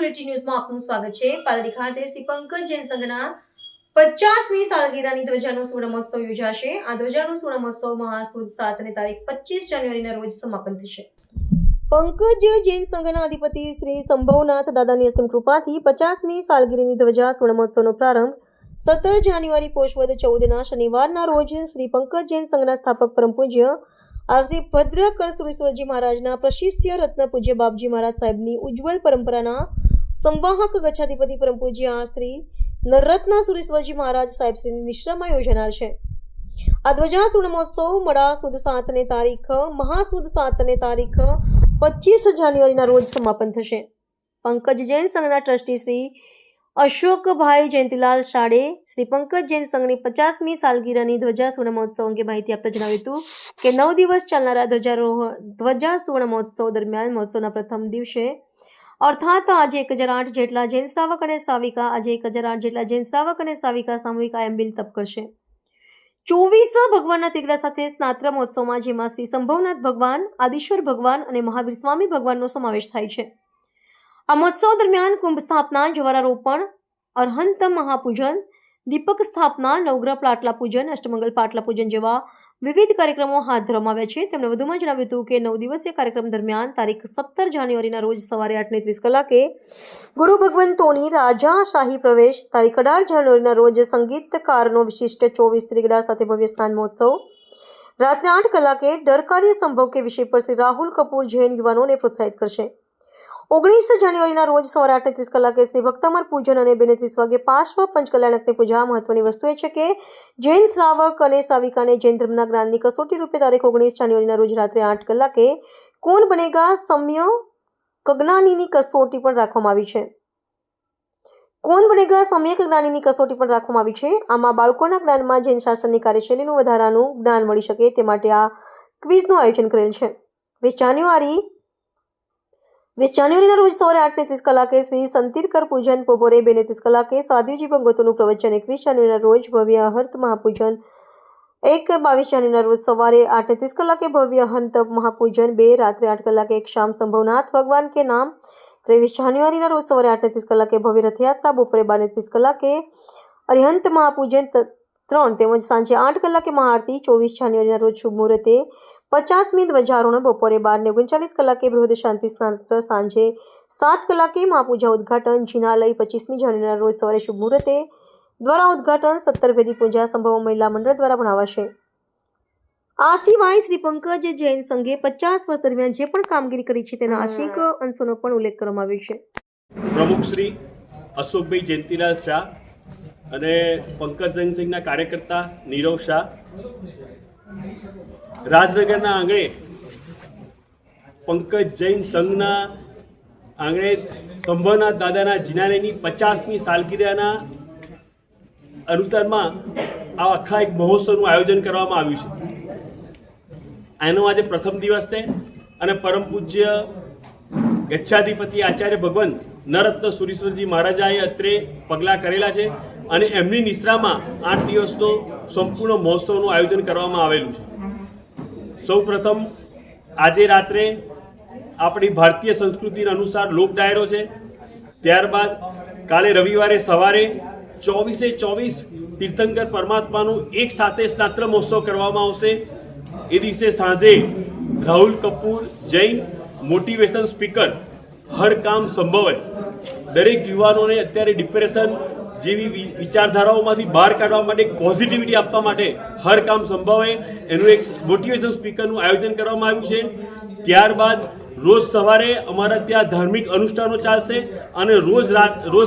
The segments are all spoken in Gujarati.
બુલેટિન ન્યૂઝમાં આપનું સ્વાગત છે। પાલડી ખાતે શ્રી પંકજ જૈન સંઘના 50મી સાલગીરાની ધ્વજાનો સુવર્ણ મહોત્સવ યોજાશે। આ ધ્વજાનો સુવર્ણ મહોત્સવ મહાસુદ 7 અને તારીખ 25 જાન્યુઆરીના રોજ સમાપન થશે। પંકજ જૈન સંઘના અધિપતિ શ્રી સંભવનાથ દાદાની અસીમ કૃપાથી 50મી સાલગીરીની ધ્વજા સુવર્ણ મહોત્સવનો પ્રારંભ 17 જાન્યુઆરી પોષવદ 14ના શનિવારના રોજ શ્રી પંકજ જૈન સંઘના સ્થાપક પરમ પૂજ્ય શ્રી ભદ્રકર સુરેશ્વરજી મહારાજના પ્રશિષ્ય રત્ન પૂજ્ય બાપજી મહારાજ સાહેબની ઉજ્જવલ પરંપરાના સંવાહક ગચ્છાધિપતિ પરમ પૂજ્ય શ્રી નરરત્ન સુરેશ્વરજી મહારાજ સાહેબશ્રીની નિશ્રામાં યોજાનાર છે। આ ધ્વજા સુવર્ણ મહોત્સવ મહાસુદ 7 અને તારીખ 25 જાન્યુઆરીના રોજ સમાપન થશે। પંકજ જૈન સંઘના ટ્રસ્ટી શ્રી અશોકભાઈ જયંતિલાલ શાળે શ્રી પંકજ જૈન સંઘની 50મી સાલગીરાની ધ્વજા સુવર્ણ મહોત્સવ અંગે માહિતી આપતા જણાવ્યું હતું કે 9 દિવસ ચાલનારા ધ્વજા સુવર્ણ મહોત્સવ દરમિયાન મહોત્સવના પ્રથમ દિવસે અર્થાત આજે 1008 જેટલા જૈન શ્રાવક અને શ્રાવિકા સામૂહિક આયંબિલ તપ કરશે। 24 ભગવાનના ત્રિગડા સાથે સ્નાત્ર મહોત્સવમાં જેમાં શ્રી સંભવનાથ ભગવાન, આદિશ્વર ભગવાન અને મહાવીર સ્વામી ભગવાનનો સમાવેશ થાય છે। આ મહોત્સવ દરમિયાન કુંભ સ્થાપના, જવારારોપણ, અરહંત મહાપૂજન, દીપક સ્થાપના, નવગ્રહ પાટલા પૂજન, અષ્ટમંગલ પાટલા પૂજન જેવા વિવિધ કાર્યક્રમો હાથ ધરવામાં આવ્યા છે। તેમણે વધુમાં જણાવ્યું હતું કે 9 દિવસીય કાર્યક્રમ દરમિયાન તારીખ 17 જાન્યુઆરીના રોજ સવારે 8:30 કલાકે ગુરુ ભગવંતોની રાજાશાહી પ્રવેશ, તારીખ 18 જાન્યુઆરીના રોજ સંગીતકારનો વિશિષ્ટ 24 ત્રિગડા સાથે ભવ્ય સ્નાન મહોત્સવ, રાત્રે 8 કલાકે ડર કાર્ય સંભવ કે વિષય પર શ્રી રાહુલ કપૂર જૈન યુવાનોને પ્રોત્સાહિત કરશે। 19 જાન્યુઆરીના રોજ સવારે 8:30 કલાકે શ્રી ભક્તામર પૂજન અને 2:30 વાગે 5મા પંચકલ્યાણકની પૂજા। મહત્વની વસ્તુ એ છે કે જૈન શ્રાવક અને શ્રાવિકાને જૈન ધર્મના જ્ઞાનની કસોટી રૂપે તારીખ 19 જાન્યુઆરીના રોજ રાત્રે 8 કલાકે કોણ બનેગા સમ્યક જ્ઞાનીની કસોટી પણ રાખવામાં આવી છે। આમાં બાળકોના જ્ઞાનમાં જૈન શાસનની કાર્યશૈલીનું વધારાનું જ્ઞાન મળી શકે તે માટે આ ક્વિઝનું આયોજન કરેલ છે। 20 જાન્યુઆરીના રોજ સવારે 8:30 કલાકે શ્રી સંતીરકર પૂજન, બપોરે 2:30 કલાકે સાધ્યુજી ભગવતોનું પ્રવચન, 21 જાન્યુઆરીના રોજ ભવ્ય અહર્ત મહાપૂજન, 22 જાન્યુઆરીના રોજ સવારે 8:30 કલાકે ભવ્ય અહંત મહાપૂજન, 2 રાત્રે 8 કલાકે એક શામ સંભવનાથ ભગવાન કે નામ, 23 જાન્યુઆરીના રોજ સવારે 8:30 કલાકે ભવ્ય રથયાત્રા, બપોરે 12:30 કલાકે અરિહંત મહાપૂજન, 3 તેમજ સાંજે 8 કલાકે મહાઆરતી, 24 જાન્યુઆરીના રોજ શુભ મુહૂર્તે 50મી ધ્વજારોહણ, બપોરે 12:39 કલાકે બૃહદ શાંતિ સ્નાન, સાંજે 7 કલાકે મહાપૂજા ઉદઘાટન, જિનાલય, 25મી જાન્યુઆરીના રોજ સવારે શુભ મુહૂર્તે દ્વારા ઉદઘાટન, 17 ભેદી પૂજા સંભવ મહિલા મંડળ દ્વારા ભણાવાશે। આ સિવાય શ્રી પંકજ જૈન સંઘે 50 વર્ષ દરમિયાન જે પણ કામગીરી કરી છે તેના આંશિક અંશોનો પણ ઉલ્લેખ કરવામાં આવ્યો છે। પ્રમુખ શ્રી અશોકભાઈ જયંતિલાલ શાહ અને પંકજ જૈન સંઘના કાર્યકર્તા નીરવ શાહ રાજનગરના આંગણે પંકજ જૈન સંઘના આંગણે સંભવનાથ દાદાના જિનાલયની 50મી સાલગીરાના અનુતારમાં આ આખા એક મહોત્સવનું આયોજન કરવામાં આવ્યું છે। આનો આજે પ્રથમ દિવસ છે અને પરમ પૂજ્ય ગચ્છાધિપતિ આચાર્ય ભગવાન નરરત્ન સુરેશ્વરજી મહારાજાએ અત્રે પગલાં કરેલા છે અને એમની નિશ્રામાં 8 દિવસનો સંપૂર્ણ મહોત્સવનું આયોજન કરવામાં આવેલું છે। સૌ પ્રથમ આજે રાત્રે આપણી ભારતીય સંસ્કૃતિ અનુસાર લોક ડાયરો છે, ત્યારબાદ કાલે રવિવારે સવારે 24 તીર્થંકર પરમાત્માનું એક સાથે સ્નાત્ર મહોત્સવ કરવામાં આવશે। એ દિવસે સાંજે રાહુલ કપૂર જૈન મોટિવેશન સ્પીકર હર કામ સંભવ હૈ, દરેક યુવાનોને અત્યારે ડિપ્રેશન જેવી વિચારધારાઓમાંથી બહાર કાઢવા માટે પોઝિટિવિટી આપવા માટે હર કામ સંભવ હૈ એનું એક મોટિવેશન સ્પીકરનું આયોજન કરવામાં આવ્યું છે। ત્યારબાદ રોજ સવારે અમારા ત્યાં ધાર્મિક અનુષ્ઠાનો ચાલશે અને રોજ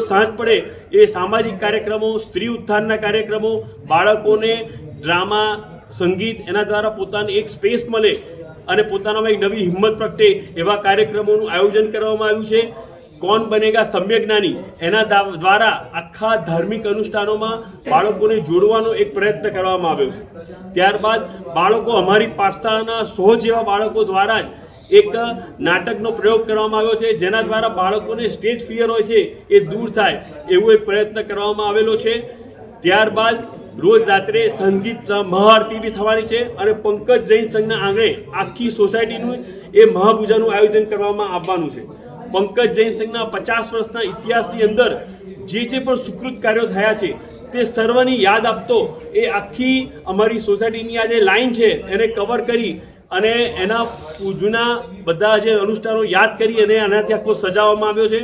સાંજ પડે એ સામાજિક કાર્યક્રમો, સ્ત્રી ઉત્થાનના કાર્યક્રમો, બાળકોને ડ્રામા, સંગીત એના દ્વારા પોતાને એક સ્પેસ મળે અને પોતાનામાં એક નવી હિંમત પ્રગટે એવા કાર્યક્રમોનું આયોજન કરવામાં આવ્યું છે। કોણ બનેગા સમ્યક જ્ઞાની એના દ્વારા આખા ધાર્મિક અનુષ્ઠાનોમાં બાળકોને જોડવાનો એક પ્રયત્ન કરવામાં આવ્યો છે। ત્યારબાદ બાળકો અમારી પાઠશાળાના 100 જેવા બાળકો દ્વારા જ એક નાટકનો પ્રયોગ કરવામાં આવ્યો છે, જેના દ્વારા બાળકોને સ્ટેજ ફિયર હોય છે એ દૂર થાય એવો એક પ્રયત્ન કરવામાં આવેલો છે। ત્યારબાદ રોજ રાત્રે સંગીત મહાઆરતી બી થવાની છે અને પંકજ જૈન સંઘના આંગણે આખી સોસાયટીનું એ મહાપૂજાનું આયોજન કરવામાં આવવાનું છે। પંકજ જૈન સંઘના 50 વર્ષના ઇતિહાસની અંદર જે પણ સુકૃત કાર્યો થયા છે તે સર્વની યાદ આપતો એ આખી અમારી સોસાયટીની આ જે લાઈન છે એને કવર કરી અને એના જૂના બધા જે અનુષ્ઠાનો યાદ કરી અને આનાથી આખો સજાવવામાં આવ્યો છે.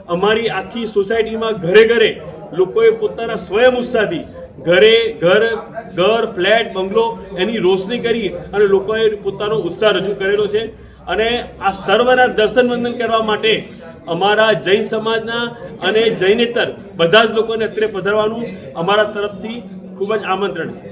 અમારી આખી સોસાયટીમાં ઘરે ઘરે લોકોએ પોતાના સ્વયં ઉત્સાહથી ઘર ફ્લેટ બંગલો એની રોશની કરી અને લોકોએ પોતાનો ઉત્સાહ રજૂ કરેલો છે. અને આ સર્વના દર્શન વંદન કરવા માટે અમારા જૈન સમાજના અને જૈનેતર બધા જ લોકોને અત્રે પધારવાનું અમારા તરફથી ખૂબ જ આમંત્રણ છે.